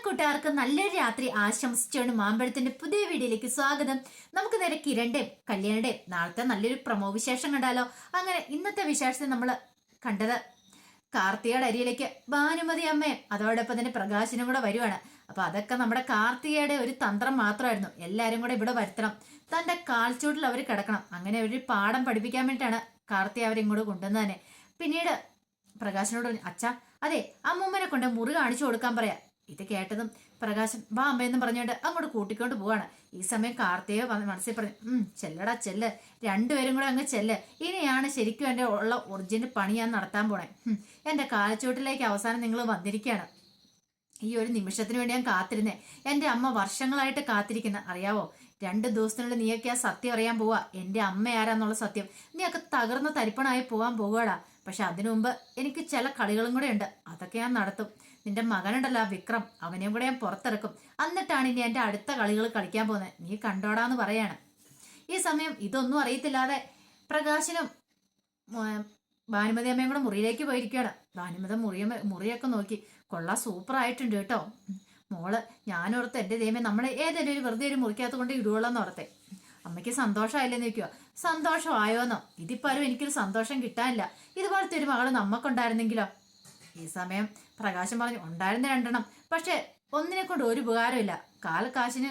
കൂട്ടുകാർക്ക് നല്ലൊരു രാത്രി ആശംസിച്ചുകൊണ്ട് മാമ്പഴത്തിന്റെ പുതിയ വീഡിയോയിലേക്ക് സ്വാഗതം. നമുക്ക് നേരെ കിരണിന്റെയും കല്യാണിന്റെയും നാളത്തെ നല്ലൊരു പ്രമോ വിശേഷം കണ്ടാലോ. അങ്ങനെ ഇന്നത്തെ വിശേഷത്തിൽ നമ്മൾ കണ്ടത് കാർത്തികയുടെ അരിയിലേക്ക് ഭാനുമതി അമ്മയും അതോടൊപ്പം തന്നെ പ്രകാശനും കൂടെ വരുവാണ്. അപ്പൊ അതൊക്കെ നമ്മുടെ കാർത്തികയുടെ ഒരു തന്ത്രം മാത്രമായിരുന്നു. എല്ലാരും കൂടെ ഇവിടെ വരുത്തണം, തന്റെ കാൽച്ചൂട്ടിൽ അവർ കിടക്കണം, അങ്ങനെ ഒരു പാഠം പഠിപ്പിക്കാൻ വേണ്ടിയിട്ടാണ് കാർത്തിക അവരിങ്ങോട്ട് കൊണ്ടുവന്നത് തന്നെ. പിന്നീട് പ്രകാശനോട് പറഞ്ഞു, അച്ഛാ അതെ അമ്മൂമ്മനെ കൊണ്ട് മുറി കാണിച്ചു കൊടുക്കാൻ പറയാം. ഇത് കേട്ടതും പ്രകാശൻ വാ അമ്മയെന്നും പറഞ്ഞുകൊണ്ട് അങ്ങോട്ട് കൂട്ടിക്കൊണ്ട് പോവാണ്. ഈ സമയം കാർത്തിക മനസ്സിൽ പറഞ്ഞു, ചെല്ലടാ ചെല്ല്, രണ്ടുപേരും കൂടെ അങ്ങ് ചെല്ല്. ഇനിയാണ് ശരിക്കും എൻ്റെ ഉള്ള ഒറിജിനൽ പണി ഞാൻ നടത്താൻ പോണേ. എൻ്റെ കാലച്ചോട്ടിലേക്ക് അവസാനം നിങ്ങൾ വന്നിരിക്കുകയാണ്. ഈ ഒരു നിമിഷത്തിന് വേണ്ടി ഞാൻ കാത്തിരുന്നേ. എൻ്റെ അമ്മ വർഷങ്ങളായിട്ട് കാത്തിരിക്കുന്ന അറിയാവോ. 2 ദിവസത്തിനുള്ളിൽ നീയൊക്കെ ആ സത്യം അറിയാൻ പോവാ, എൻ്റെ അമ്മ ആരാന്നുള്ള സത്യം. നീയൊക്കെ തകർന്ന തരിപ്പണായി പോകാൻ പോവുകടാ. പക്ഷെ അതിനു മുമ്പ് എനിക്ക് ചില കളികളും കൂടെ ഉണ്ട്, അതൊക്കെ ഞാൻ നടത്തും. നിന്റെ മകനുണ്ടല്ലോ വിക്രം, അവനെയും കൂടെ ഞാൻ പുറത്തിറക്കും. എന്നിട്ടാണ് ഇനി എൻ്റെ അടുത്ത കളികൾ കളിക്കാൻ പോകുന്നത്, നീ കണ്ടോടാന്ന് പറയാണ്. ഈ സമയം ഇതൊന്നും അറിയത്തില്ലാതെ പ്രകാശനും ഭാനുമതി അമ്മയും കൂടെ മുറിയിലേക്ക് പോയിരിക്കുകയാണ്. ഭാനുമതി മുറിയൊക്കെ നോക്കി, കൊള്ളാം സൂപ്പർ ആയിട്ടുണ്ട് കേട്ടോ മോള്. ഞാനോർത്ത് എൻ്റെ ദൈവമേ നമ്മളെ ഏതെങ്കിലും ഒരു വെറുതെ ഒരു മുറിക്കകത്ത് കൊണ്ട് ഇടുവോളെന്ന് ഓർത്തെ. അമ്മയ്ക്ക് സന്തോഷമായില്ലെന്ന് ചോദിക്കുക. സന്തോഷമായോന്നോ? ഇതിപ്പോഴും എനിക്കൊരു സന്തോഷം കിട്ടാനില്ല. ഇതുപോലത്തെ ഒരു മകള് നമുക്കുണ്ടായിരുന്നെങ്കിലോ? ഈ സമയം പ്രകാശം പറഞ്ഞു, ഉണ്ടായിരുന്ന 2 പക്ഷെ ഒന്നിനെ കൊണ്ട് ഒരു ഉപകാരമില്ല, കാശിന്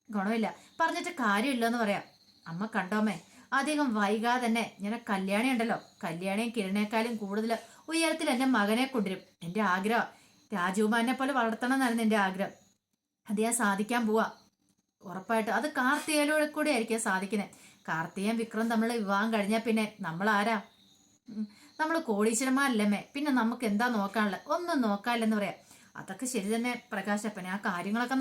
ഗുണമില്ല, പറഞ്ഞിട്ട് കാര്യമില്ലെന്ന് പറയാം. അമ്മ കണ്ടോമേ, അധികം വൈകാതെ തന്നെ ഞാൻ കല്യാണി ഉണ്ടല്ലോ, കല്യാണിയും കിരണേക്കാളും കൂടുതൽ ഉയരത്തിൽ എൻ്റെ മകനെ കൊണ്ടുവരും. എൻ്റെ ആഗ്രഹം രാജകുമാരനെ പോലെ വളർത്തണം എന്നായിരുന്നു എൻ്റെ ആഗ്രഹം. അത് ഞാൻ സാധിക്കാൻ പോവാ ഉറപ്പായിട്ട്. അത് കാർത്തികയിലൂടെ കൂടെ ആയിരിക്കും സാധിക്കുന്നത്. കാർത്തികയും വിക്രം തമ്മിലുള്ള വിവാഹം കഴിഞ്ഞാൽ പിന്നെ നമ്മൾ ആരാ? നമ്മൾ കോടീശ്വരന്മാരല്ലമ്മേ, പിന്നെ നമുക്ക് എന്താ നോക്കാനുള്ളത്? ഒന്നും നോക്കാനില്ലെന്ന് പറയാം. അതൊക്കെ ശരി തന്നെ പ്രകാശപ്പനെ, ആ കാര്യങ്ങളൊക്കെ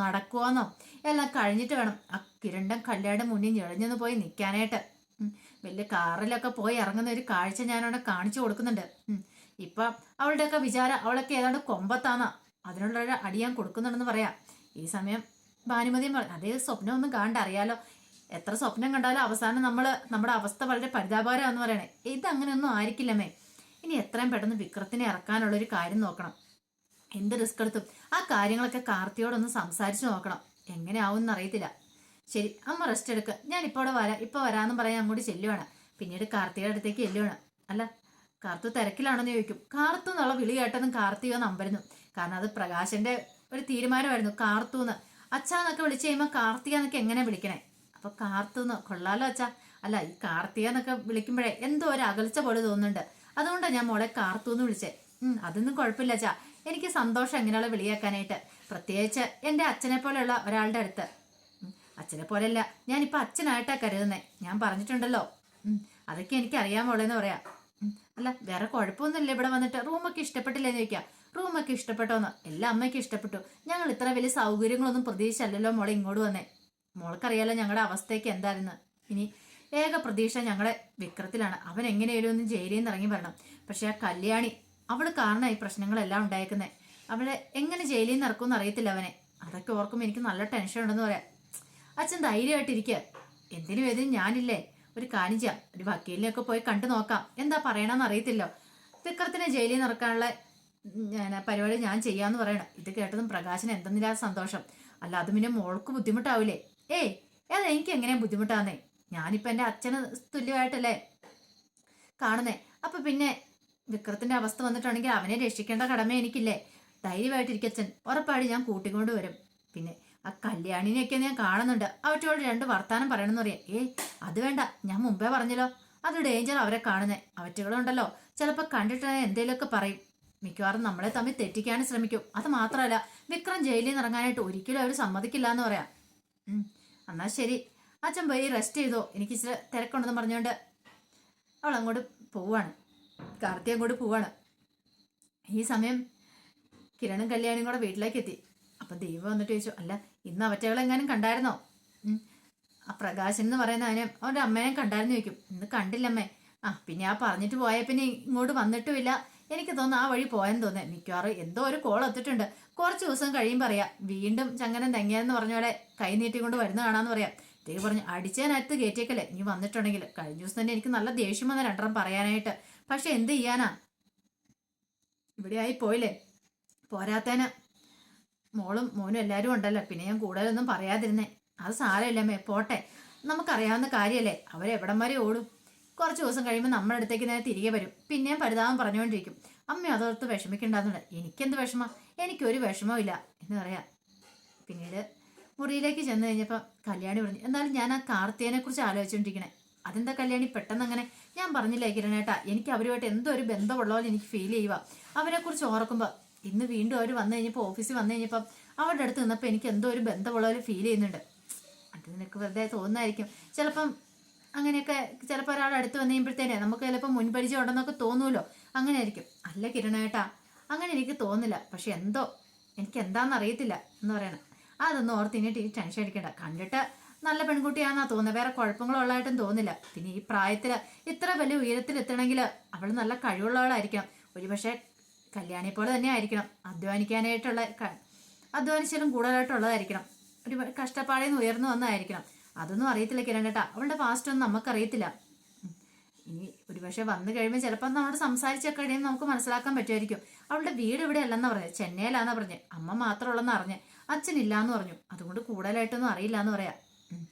നടക്കുവോന്നോ എല്ലാം കഴിഞ്ഞിട്ട് വേണം ആ കിരണ്ടൻ കല്യാണം മുന്നിൽ ഞെളിഞ്ഞെന്ന് പോയി നിൽക്കാനായിട്ട്. വലിയ കാറിലൊക്കെ പോയി ഇറങ്ങുന്ന ഒരു കാഴ്ച ഞാനവിടെ കാണിച്ചു കൊടുക്കുന്നുണ്ട്. ഇപ്പൊ അവളുടെയൊക്കെ വിചാരം അവളൊക്കെ ഏതാണ്ട് കൊമ്പത്താന്നാ, അതിനുള്ളൊരു അടി ഞാൻ കൊടുക്കുന്നുണ്ടെന്ന് പറയാം. ഈ സമയം ഭാനുമതിയും പറഞ്ഞു, അതേ സ്വപ്നമൊന്നും കാണണ്ട, അറിയാലോ എത്ര സ്വപ്നം കണ്ടാലും അവസാനം നമ്മുടെ അവസ്ഥ വളരെ പരിതാപകരമാണെന്ന് പറയണേ. ഇതങ്ങനെയൊന്നും ആയിരിക്കില്ലമ്മേ. ഇനി എത്രയും പെട്ടെന്ന് വിക്രത്തിനെ ഇറക്കാനുള്ളൊരു കാര്യം നോക്കണം. എന്ത് റിസ്ക് എടുത്തും ആ കാര്യങ്ങളൊക്കെ കാർത്തിയോടൊന്ന് സംസാരിച്ചു നോക്കണം. എങ്ങനെ ആവും അറിയത്തില്ല. ശരി അമ്മ റെസ്റ്റ് എടുക്കുക, ഞാൻ ഇപ്പോൾ വരാമെന്നും പറയാൻ അങ്ങോട്ട് ചെല്ലുവാണ്. പിന്നീട് കാർത്തിയുടെ അടുത്തേക്ക് ചെല്ലുവാണ്. അല്ല കാർത്തു തിരക്കിലാണെന്ന് ചോദിക്കും. കാർത്തു എന്നുള്ള വിളി കേട്ടതും കാർത്തിക നമ്പരുന്നു. കാരണം അത് പ്രകാശന്റെ ഒരു തീരുമാനമായിരുന്നു കാർത്തൂന്ന്. അച്ഛാന്നൊക്കെ വിളിച്ചു കഴിയുമ്പോൾ കാർത്തിക എന്നൊക്കെ എങ്ങനെ വിളിക്കണേ? അപ്പൊ കാർത്തൂന്ന് കൊള്ളാലോ അച്ഛാ. അല്ല ഈ കാർത്തിക എന്നൊക്കെ വിളിക്കുമ്പോഴേ എന്തോ ഒരു അകൽച്ച പോലെ തോന്നുന്നുണ്ട്, അതുകൊണ്ടാണ് ഞാൻ മോളെ കാർത്തൂന്ന് വിളിച്ചേ. അതൊന്നും കുഴപ്പമില്ല അച്ഛാ, എനിക്ക് സന്തോഷം എങ്ങനെയുള്ള വിളിയാക്കാനായിട്ട്, പ്രത്യേകിച്ച് എൻ്റെ അച്ഛനെ പോലെയുള്ള ഒരാളുടെ അടുത്ത്. അച്ഛനെ പോലെയല്ല, ഞാനിപ്പോൾ അച്ഛനായിട്ടാ കരുതുന്നേ. ഞാൻ പറഞ്ഞിട്ടുണ്ടല്ലോ. അതൊക്കെ എനിക്ക് അറിയാൻ മോളെന്ന് പറയാം. അല്ല വേറെ കുഴപ്പമൊന്നുമില്ല, ഇവിടെ വന്നിട്ട് റൂമൊക്കെ ഇഷ്ടപ്പെട്ടില്ലെന്ന് ചോദിക്കാം. റൂമൊക്കെ ഇഷ്ടപ്പെട്ടോന്ന്? എല്ലാം അമ്മയ്ക്ക് ഇഷ്ടപ്പെട്ടു. ഞങ്ങൾ ഇത്ര വലിയ സൗകര്യങ്ങളൊന്നും പ്രതീക്ഷിച്ചല്ലല്ലോ മോളെ ഇങ്ങോട്ട് വന്നേ. മോൾക്കറിയാലോ ഞങ്ങളുടെ അവസ്ഥയ്ക്ക് എന്തായിരുന്നു. ഇനി ഏക പ്രതീക്ഷ ഞങ്ങളുടെ വിക്രത്തിലാണ്. അവൻ എങ്ങനെയാലും ഒന്ന് ജയിലിൽ നിന്ന് ഇറങ്ങി വരണം. പക്ഷെ ആ കല്യാണി, അവള് കാരണം ഈ പ്രശ്നങ്ങളെല്ലാം ഉണ്ടായേക്കുന്നത്. അവളെ എങ്ങനെ ജയിലിൽ നിന്ന് ഇറക്കുമെന്ന് അറിയത്തില്ല അവനെ. അതൊക്കെ ഓർക്കുമ്പോൾ എനിക്ക് നല്ല ടെൻഷൻ ഉണ്ടെന്ന് പറയാം. അച്ഛൻ ധൈര്യമായിട്ടിരിക്കുക, എന്തിനും ഏതിനും ഞാനില്ലേ. ഒരു കാര്യം ചെയ്യാം, ഒരു വക്കീലിനെയൊക്കെ പോയി കണ്ടു നോക്കാം, എന്താ പറയണമെന്ന് അറിയത്തില്ലോ. വിക്രത്തിനെ ജയിലിൽ നിന്ന് ഇറക്കാനുള്ള പരിപാടി ഞാൻ ചെയ്യാന്ന് പറയണം. ഇത് കേട്ടതും പ്രകാശന് എന്തെന്നില്ലാത്ത സന്തോഷം. അല്ല അത് പിന്നെ മോൾക്ക് ബുദ്ധിമുട്ടാവൂലേ? ഏതാ എനിക്ക് എങ്ങനെയാ ബുദ്ധിമുട്ടാന്നേ? ഞാനിപ്പോൾ എൻ്റെ അച്ഛന് തുല്യമായിട്ടല്ലേ കാണുന്നേ. അപ്പൊ പിന്നെ വിക്രത്തിന്റെ അവസ്ഥ വന്നിട്ടുണ്ടെങ്കിൽ അവനെ രക്ഷിക്കേണ്ട കടമ എനിക്കില്ലേ? ധൈര്യമായിട്ടിരിക്കച്ഛൻ, ഉറപ്പാടി ഞാൻ കൂട്ടിക്കൊണ്ട് വരും. പിന്നെ ആ കല്യാണിനെയൊക്കെ ഞാൻ കാണുന്നുണ്ട്, അവറ്റോട് 2 വർത്താനം പറയണമെന്ന് പറയാം. അത് വേണ്ട, ഞാൻ മുമ്പേ പറഞ്ഞല്ലോ, അത് ഡേഞ്ചർ അവരെ കാണുന്നേ. അവറ്റുകളുണ്ടല്ലോ ചിലപ്പോൾ കണ്ടിട്ടുണ്ടെങ്കിൽ എന്തേലുമൊക്കെ പറയും, മിക്കവാറും നമ്മളെ തമ്മിൽ തെറ്റിക്കാനും ശ്രമിക്കും. അത് മാത്രമല്ല വിക്രം ജയിലിൽ നിന്ന് ഇറങ്ങാനായിട്ട് ഒരിക്കലും അവർ സമ്മതിക്കില്ല എന്ന് പറയാം. എന്നാ ശരി അച്ഛൻ പോയി റെസ്റ്റ് ചെയ്തോ, എനിക്ക് ഇച്ചിരി തിരക്കുണ്ടെന്ന് പറഞ്ഞുകൊണ്ട് അവൾ അങ്ങോട്ട് പോവാണ്. കാർത്തിക അങ്ങോട്ട് പോവാണ്. ഈ സമയം കിരണും കല്യാണിയും കൂടെ വീട്ടിലേക്ക് എത്തി. അപ്പൊ ദൈവം വന്നിട്ട് ചോദിച്ചു, അല്ല ഇന്ന് അവറ്റകളെങ്ങാനും കണ്ടായിരുന്നോ? ആ പ്രകാശൻ എന്ന് പറയുന്ന അവൻ്റെ അമ്മേനെ കണ്ടായിരുന്നു ചോദിക്കും. ഇന്ന് കണ്ടില്ലമ്മേ. പിന്നെ ആ പറഞ്ഞിട്ട് പോയ പിന്നെ ഇങ്ങോട്ട് വന്നിട്ടുമില്ല. എനിക്ക് തോന്നുന്നു ആ വഴി പോയെന്ന് തോന്നേ. മിക്കവാറും എന്തോ ഒരു കോൾ എത്തിയിട്ടുണ്ട്. കുറച്ച് ദിവസം കഴിയുമ്പോൾ പറയാം. വീണ്ടും ചങ്ങനം തെങ്ങിയെന്ന് പറഞ്ഞ പോലെ കൈ നീട്ടിക്കൊണ്ട് വരുന്ന കാണാന്ന് പറയാം. ദൈവം പറഞ്ഞു, അടിച്ചതിനകത്ത് കയറ്റിയേക്കല്ലേ നീ വന്നിട്ടുണ്ടെങ്കിൽ. കഴിഞ്ഞ ദിവസം തന്നെ എനിക്ക് നല്ല ദേഷ്യം വന്ന 2 പറയാനായിട്ട്. പക്ഷെ എന്ത് ചെയ്യാനാ, ഇവിടെ ആയി പോയില്ലേ. പോരാത്തേന് മോളും മോനും എല്ലാവരും ഉണ്ടല്ലോ, പിന്നെ ഞാൻ കൂടുതലൊന്നും പറയാതിരുന്നേ. അത് സാരമില്ലമ്മേ, പോട്ടെ, നമുക്കറിയാവുന്ന കാര്യമല്ലേ, അവരെവിടം വരെ ഓടും. കുറച്ച് ദിവസം കഴിയുമ്പോൾ നമ്മുടെ അടുത്തേക്ക് നേരെ തിരികെ വരും. പിന്നെയും പരിതാപം പറഞ്ഞുകൊണ്ടിരിക്കും. അമ്മ അതോർത്ത് വിഷമിക്കണ്ടെന്നുണ്ട്. എനിക്കെന്ത് വിഷമം? എനിക്കൊരു വിഷമവും ഇല്ല എന്ന് പറയാം. പിന്നീട് മുറിയിലേക്ക് ചെന്ന് കഴിഞ്ഞപ്പോൾ കല്യാണി പറഞ്ഞു, എന്നാലും ഞാൻ ആ കാർത്തികനെ കുറിച്ച് ആലോചിച്ചുകൊണ്ടിരിക്കണേ. അതെന്താ കല്യാണി പെട്ടെന്ന് അങ്ങനെ? ഞാൻ പറഞ്ഞില്ലേ കിരണേട്ടാ, എനിക്ക് അവരുമായിട്ട് എന്തോ ഒരു ബന്ധമുള്ള പോലെ എനിക്ക് ഫീൽ ചെയ്യുക. അവരെക്കുറിച്ച് ഓർക്കുമ്പോൾ ഇന്ന് വീണ്ടും അവർ വന്നു കഴിഞ്ഞപ്പോൾ, ഓഫീസിൽ വന്നു കഴിഞ്ഞപ്പം അവരുടെ അടുത്ത് നിന്നപ്പോൾ എനിക്ക് എന്തോ ഒരു ബന്ധമുള്ള പോലെ ഫീൽ ചെയ്യുന്നുണ്ട്. അത് നിനക്ക് വെറുതെ തോന്നുന്നതായിരിക്കും. ചിലപ്പം അങ്ങനെയൊക്കെ ചിലപ്പോൾ ഒരാൾ അടുത്ത് വന്നു കഴിയുമ്പോഴത്തേനെ നമുക്ക് ചിലപ്പോൾ മുൻപരിചയം ഉണ്ടെന്നൊക്കെ തോന്നുമല്ലോ. അങ്ങനെ ആയിരിക്കും. അല്ല കിരണേട്ടാ, അങ്ങനെ എനിക്ക് തോന്നില്ല. പക്ഷെ എന്തോ എനിക്ക് എന്താണെന്ന് അറിയത്തില്ല എന്ന് പറയണം. അതൊന്നും ഓർത്ത് ഇനി ടെൻഷൻ അടിക്കണ്ട. കണ്ടിട്ട് നല്ല പെൺകുട്ടിയാണെന്നാ തോന്നുന്നത്, വേറെ കുഴപ്പങ്ങളുള്ളതായിട്ടും തോന്നില്ല. പിന്നെ ഈ പ്രായത്തിൽ ഇത്ര വലിയ ഉയരത്തിൽ എത്തണമെങ്കിൽ അവൾ നല്ല കഴിവുള്ളവളായിരിക്കണം. ഒരുപക്ഷെ കല്യാണി പോലെ തന്നെ ആയിരിക്കണം. അധ്വാനിച്ചാലും കൂടുതലായിട്ടുള്ളതായിരിക്കണം. ഒരു കഷ്ടപ്പാടിൽ നിന്ന് ഉയർന്നു വന്നതായിരിക്കണം. അതൊന്നും അറിയത്തില്ല കിരണേട്ടാ, അവളുടെ പാസ്റ്റ് ഒന്നും നമുക്കറിയത്തില്ല. ഇനി ഒരുപക്ഷെ വന്നു കഴിയുമ്പോൾ ചിലപ്പോൾ നമ്മുടെ സംസാരിച്ചൊക്കെ കഴിയുമ്പോൾ നമുക്ക് മനസ്സിലാക്കാൻ പറ്റുമായിരിക്കും. അവളുടെ വീട് ഇവിടെ അല്ലെന്നാ പറഞ്ഞത്, ചെന്നൈയിലാന്നാ പറഞ്ഞത്. അമ്മ മാത്രമുള്ളെന്ന് അറിഞ്ഞ്, അച്ഛനില്ലാന്ന് പറഞ്ഞു. അതുകൊണ്ട് കൂടുതലായിട്ടൊന്നും അറിയില്ല എന്ന് പറയാം.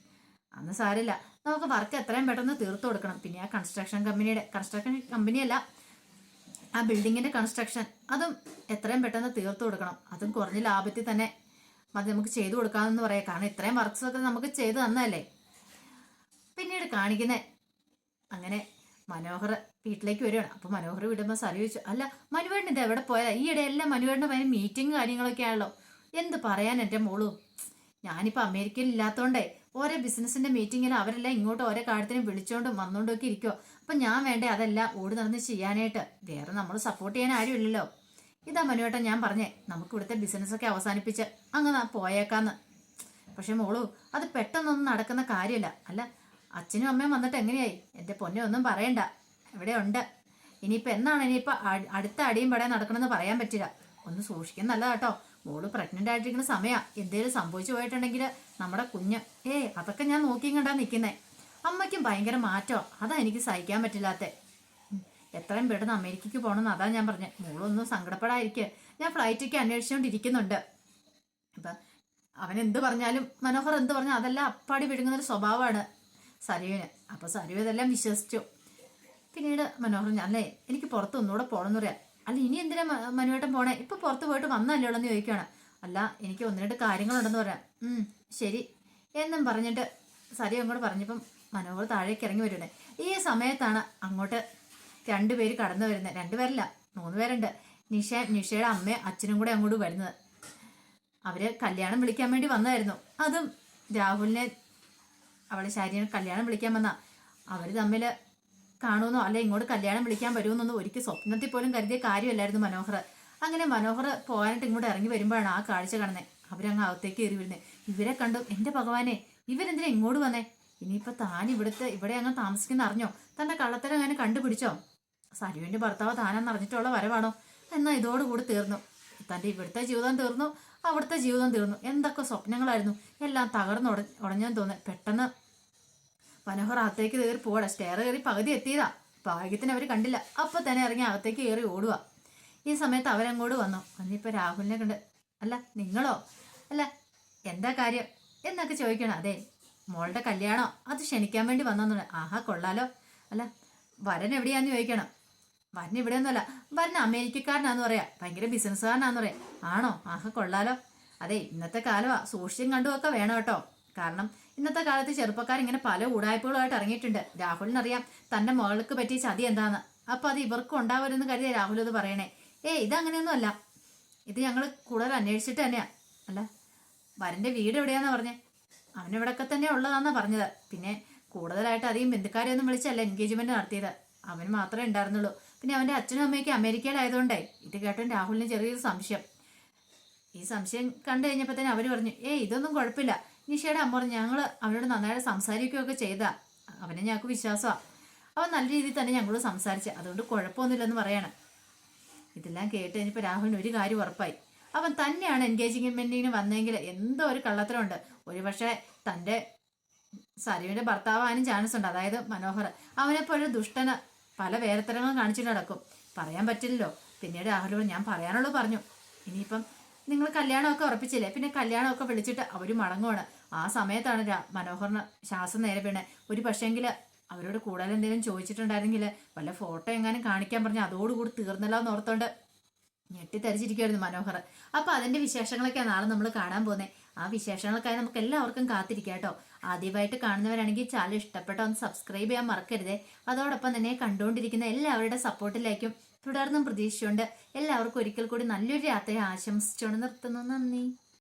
അന്ന് സാരില്ല, നമുക്ക് വർക്ക് എത്രയും പെട്ടെന്ന് തീർത്തു കൊടുക്കണം. പിന്നെ ആ കൺസ്ട്രക്ഷൻ കമ്പനിയല്ല, ആ ബിൽഡിങ്ങിന്റെ കൺസ്ട്രക്ഷൻ, അതും എത്രയും പെട്ടെന്ന് തീർത്തു കൊടുക്കണം. അതും കുറഞ്ഞ ലാഭത്തിൽ തന്നെ അത് നമുക്ക് ചെയ്തു കൊടുക്കാമെന്ന് പറയാം. കാരണം ഇത്രയും വർക്ക്സ് ഒക്കെ നമുക്ക് ചെയ്തു തന്നല്ലേ. പിന്നീട് കാണിക്കുന്നേ അങ്ങനെ മനോഹർ വീട്ടിലേക്ക് വരികയാണ്. അപ്പൊ മനോഹർ വിടുമ്പോൾ സരി ചോദിച്ചു, അല്ല മനുവേട്ടൻ ഇത് എവിടെ പോയതാ? ഈയിടെ എല്ലാം മനുവേട്ടൻ്റെ ഭയങ്കര മീറ്റിംഗ് കാര്യങ്ങളൊക്കെ ആണല്ലോ. എന്ത് പറയാൻ എൻ്റെ മോളു, ഞാനിപ്പോൾ അമേരിക്കയിൽ ഇല്ലാത്തതുകൊണ്ടേ ഓരോ ബിസിനസിന്റെ മീറ്റിങ്ങിൽ അവരെല്ലാം ഇങ്ങോട്ട് ഓരോ കാര്യത്തിനും വിളിച്ചോണ്ടും വന്നുകൊണ്ടൊക്കെ ഇരിക്കുമോ. അപ്പം ഞാൻ വേണ്ടേ അതെല്ലാം ഓടി നടന്ന് ചെയ്യാനായിട്ട്? വേറെ നമ്മൾ സപ്പോർട്ട് ചെയ്യാൻ ആരും ഇല്ലല്ലോ. ഇതാ മനുവേട്ടൻ ഞാൻ പറഞ്ഞേ, നമുക്ക് ഇവിടുത്തെ ബിസിനസ്സൊക്കെ അവസാനിപ്പിച്ച് അങ്ങനെ പോയേക്കാന്ന്. പക്ഷെ മോളു, അത് പെട്ടെന്നൊന്നും നടക്കുന്ന കാര്യമല്ല. അല്ല അച്ഛനും അമ്മയും വന്നിട്ട് എങ്ങനെയായി? എൻ്റെ പൊന്നെ ഒന്നും പറയണ്ട, ഇവിടെ ഉണ്ട്. ഇനിയിപ്പോൾ എന്നാണ് അടുത്ത അടിയും പടയും നടക്കണമെന്ന് പറയാൻ പറ്റില്ല. ഒന്ന് സൂക്ഷിക്കാൻ നല്ലതാട്ടോ. മോള് പ്രഗ്നന്റ് ആയിട്ടിരിക്കുന്ന സമയമാണ്. എന്തേലും സംഭവിച്ചു പോയിട്ടുണ്ടെങ്കിൽ നമ്മുടെ കുഞ്ഞ് അതൊക്കെ ഞാൻ നോക്കിയും കണ്ടാ നിൽക്കുന്നേ. അമ്മയ്ക്കും ഭയങ്കര മാറ്റമാണ്, അതാ എനിക്ക് സഹിക്കാൻ പറ്റില്ലാത്ത. എത്രയും പെട്ടെന്ന് അമേരിക്കയ്ക്ക് പോകണമെന്ന് അതാ ഞാൻ പറഞ്ഞത്. മോളൊന്നും സങ്കടപ്പെടാതിരിക്കുക, ഞാൻ ഫ്ലൈറ്റൊക്കെ അന്വേഷിച്ചുകൊണ്ടിരിക്കുന്നുണ്ട്. അപ്പം അവൻ എന്ത് പറഞ്ഞാലും, മനോഹർ എന്ത് പറഞ്ഞാൽ അതെല്ലാം അപ്പാടി വിഴുങ്ങുന്നൊരു സ്വഭാവമാണ് സരുവിന്. അപ്പോൾ സരു ഇതെല്ലാം വിശ്വസിച്ചു. പിന്നീട് മനോഹർ, അല്ലേ എനിക്ക് പുറത്ത് ഒന്നുകൂടെ പോകണമെന്ന് പറയാം. അല്ല ഇനി എന്തിനാ മനുവേട്ടൻ പോണേ? ഇപ്പൊ പുറത്ത് പോയിട്ട് വന്നല്ലേ ഉള്ളെന്ന് ചോദിക്കുകയാണ്. അല്ല എനിക്ക് ഒന്ന് രണ്ട് കാര്യങ്ങളുണ്ടെന്ന് പറയാം. ശരി എന്നും പറഞ്ഞിട്ട് സരി അങ്ങോട്ട് പറഞ്ഞപ്പം മനോഹർ താഴേക്ക് ഇറങ്ങി വരുന്നത്. ഈ സമയത്താണ് അങ്ങോട്ട് രണ്ടുപേര് കടന്നു വരുന്നത്. രണ്ടുപേരല്ല, 3 പേരുണ്ട്. നിഷയുടെ അമ്മയും അച്ഛനും കൂടെ അങ്ങോട്ട് വരുന്നത്. അവര് കല്യാണം വിളിക്കാൻ വേണ്ടി വന്നതായിരുന്നു. അതും രാഹുലിനെ അവളെ ശാരീരിക കല്യാണം വിളിക്കാൻ വന്ന അവര് തമ്മിൽ കാണുമെന്നോ അല്ലെ ഇങ്ങോട്ട് കല്യാണം വിളിക്കാൻ വരുമെന്നൊന്നും ഒരിക്കൽ സ്വപ്നത്തിൽ പോലും കരുതിയ കാര്യമല്ലായിരുന്നു മനോഹർ. അങ്ങനെ മനോഹർ പോകാനായിട്ട് ഇങ്ങോട്ട് ഇറങ്ങി വരുമ്പോഴാണ് ആ കാഴ്ച കാണുന്നത്. അവരങ്ങ് അകത്തേക്ക് കയറി വരുന്നത്. ഇവരെ കണ്ടു, എൻ്റെ ഭഗവാനെ ഇവരെന്തിനാ ഇങ്ങോട്ട് വന്നേ? ഇനിയിപ്പോൾ താൻ ഇവിടെ അങ്ങ് താമസിക്കുന്ന അറിഞ്ഞോ? തൻ്റെ കള്ളത്തരം അങ്ങനെ കണ്ടുപിടിച്ചോ? സരുവിൻ്റെ ഭർത്താവ് താനെന്ന് അറിഞ്ഞിട്ടുള്ള വരവാണോ? എന്നാൽ ഇതോടുകൂടി തീർന്നു. തൻ്റെ ഇവിടുത്തെ ജീവിതം തീർന്നു, അവിടുത്തെ ജീവിതം തീർന്നു. എന്തൊക്കെ സ്വപ്നങ്ങളായിരുന്നു, എല്ലാം ഉടഞ്ഞെന്ന് തോന്നുന്നു. പെട്ടെന്ന് മനോഹർ അകത്തേക്ക് കയറി പോവാ. സ്റ്റെയർ കയറി പകുതി എത്തിയതാ, ഭാഗ്യത്തിന് അവർ കണ്ടില്ല. അപ്പൊ തന്നെ ഇറങ്ങി അകത്തേക്ക് കയറി ഓടുക. ഈ സമയത്ത് അവരങ്ങോട്ട് വന്നു. അന്നിപ്പോ രാഹുലിനെ കണ്ട്, അല്ല നിങ്ങളോ? അല്ല എന്താ കാര്യം എന്നൊക്കെ ചോദിക്കണം. അതെ മോളുടെ കല്യാണോ, അത് ക്ഷണിക്കാൻ വേണ്ടി വന്നു. ആഹാ കൊള്ളാലോ. അല്ല വരൻ എവിടെയാന്ന് ചോദിക്കണം. വരൻ ഇവിടെയൊന്നുമല്ല, വരൻ അമേരിക്കക്കാരനാന്ന് പറയാ, ഭയങ്കര ബിസിനസ്സുകാരനാന്ന് പറയാം. ആണോ? ആഹാ കൊള്ളാലോ. അതെ ഇന്നത്തെ കാലമാ, സൂക്ഷിച്ചും കണ്ടുമൊക്കെ വേണം കേട്ടോ. കാരണം ഇന്നത്തെ കാലത്ത് ചെറുപ്പക്കാർ ഇങ്ങനെ പല ഉടായ്പകളുമായിട്ട് ഇറങ്ങിയിട്ടുണ്ട്. രാഹുലിനറിയാം തന്റെ മകൾക്ക് പറ്റിയ ചതി എന്താന്ന്. അപ്പൊ അത് ഇവർക്കും ഉണ്ടാവരുമെന്ന് കരുതിയ രാഹുൽ അത് പറയണേ. ഇതങ്ങനെയൊന്നും അല്ല, ഇത് ഞങ്ങൾ കൂടുതൽ അന്വേഷിച്ചിട്ട് തന്നെയാ. അല്ല വരന്റെ വീട് എവിടെയാന്നാ പറഞ്ഞേ? അവനിവിടൊക്കെ തന്നെ ഉള്ളതാന്നാ പറഞ്ഞത്. പിന്നെ കൂടുതലായിട്ട് അധികം ബന്ധുക്കാരെയൊന്നും വിളിച്ചല്ല എൻഗേജ്മെന്റ് നടത്തിയത്, അവന് മാത്രമേ ഉണ്ടായിരുന്നുള്ളൂ. പിന്നെ അവന്റെ അച്ഛനും അമ്മയ്ക്കും അമേരിക്കയിലായതുകൊണ്ടേ ഇത് കേട്ടോ രാഹുലിന് ചെറിയൊരു സംശയം. ഈ സംശയം കണ്ടു കഴിഞ്ഞപ്പോൾ തന്നെ അവര് പറഞ്ഞു, ഇതൊന്നും കുഴപ്പമില്ല. നിഷയുടെ അമ്മ പറഞ്ഞു, ഞങ്ങൾ അവനോട് നന്നായിട്ട് സംസാരിക്കുകയൊക്കെ ചെയ്താ, അവനെ ഞങ്ങൾക്ക് വിശ്വാസമാണ്. അവൻ നല്ല രീതിയിൽ തന്നെ ഞങ്ങളോട് സംസാരിച്ച്, അതുകൊണ്ട് കുഴപ്പമൊന്നുമില്ലെന്ന് പറയാണ്. ഇതെല്ലാം കേട്ട് കഴിഞ്ഞപ്പോൾ രാഹുലിന് ഒരു കാര്യം ഉറപ്പായി. അവൻ തന്നെയാണ് എൻഗേജ്മെന്റിന് വന്നെങ്കിൽ എന്തോ ഒരു കള്ളത്തരമുണ്ട്. ഒരുപക്ഷെ തൻ്റെ സരുവിന്റെ ഭർത്താവാനും ചാൻസ് ഉണ്ട്. അതായത് മനോഹർ അവനെപ്പോലെ ദുഷ്ടന് പല വേറെത്തരങ്ങളും കാണിച്ചിട്ട് നടക്കും. പറയാൻ പറ്റില്ലല്ലോ. പിന്നീട് രാഹുൽ ഞാൻ പറയാനുള്ളത് പറഞ്ഞു. ഇനിയിപ്പം നിങ്ങൾ കല്യാണമൊക്കെ ഉറപ്പിച്ചില്ലേ, പിന്നെ കല്യാണമൊക്കെ വിളിച്ചിട്ട് അവർ മടങ്ങുവാണ്. ആ സമയത്താണ് മനോഹറിന് ശ്വാസം നേരെ വീണേ. ഒരു പക്ഷേങ്കിൽ അവരോട് കൂടുതൽ എന്തെങ്കിലും ചോദിച്ചിട്ടുണ്ടായിരുന്നെങ്കിൽ വല്ല ഫോട്ടോ എങ്ങാനും കാണിക്കാൻ പറഞ്ഞാൽ അതോടുകൂടി തീർന്നല്ലോ എന്ന് ഓർത്തോണ്ട് ഞെട്ടിത്തരിച്ചിരിക്കുമായിരുന്നു മനോഹർ. അപ്പൊ അതിന്റെ വിശേഷങ്ങളൊക്കെയാണ് നാളെ നമ്മൾ കാണാൻ പോകുന്നത്. ആ വിശേഷങ്ങൾക്കായി നമുക്ക് എല്ലാവർക്കും കാത്തിരിക്കാം കേട്ടോ. ആദ്യമായിട്ട് കാണുന്നവരാണെങ്കിൽ ചാനൽ ഇഷ്ടപ്പെട്ടോ ഒന്ന് സബ്സ്ക്രൈബ് ചെയ്യാൻ മറക്കരുതേ. അതോടൊപ്പം തന്നെ കണ്ടുകൊണ്ടിരിക്കുന്ന എല്ലാവരുടെ സപ്പോർട്ടിലേക്കും തുടർന്നും പ്രതീക്ഷിച്ചുകൊണ്ട് എല്ലാവർക്കും ഒരിക്കൽ കൂടി നല്ലൊരു യാത്രയെ ആശംസിച്ചുകൊണ്ട് നിർത്തുന്നു. നന്ദി.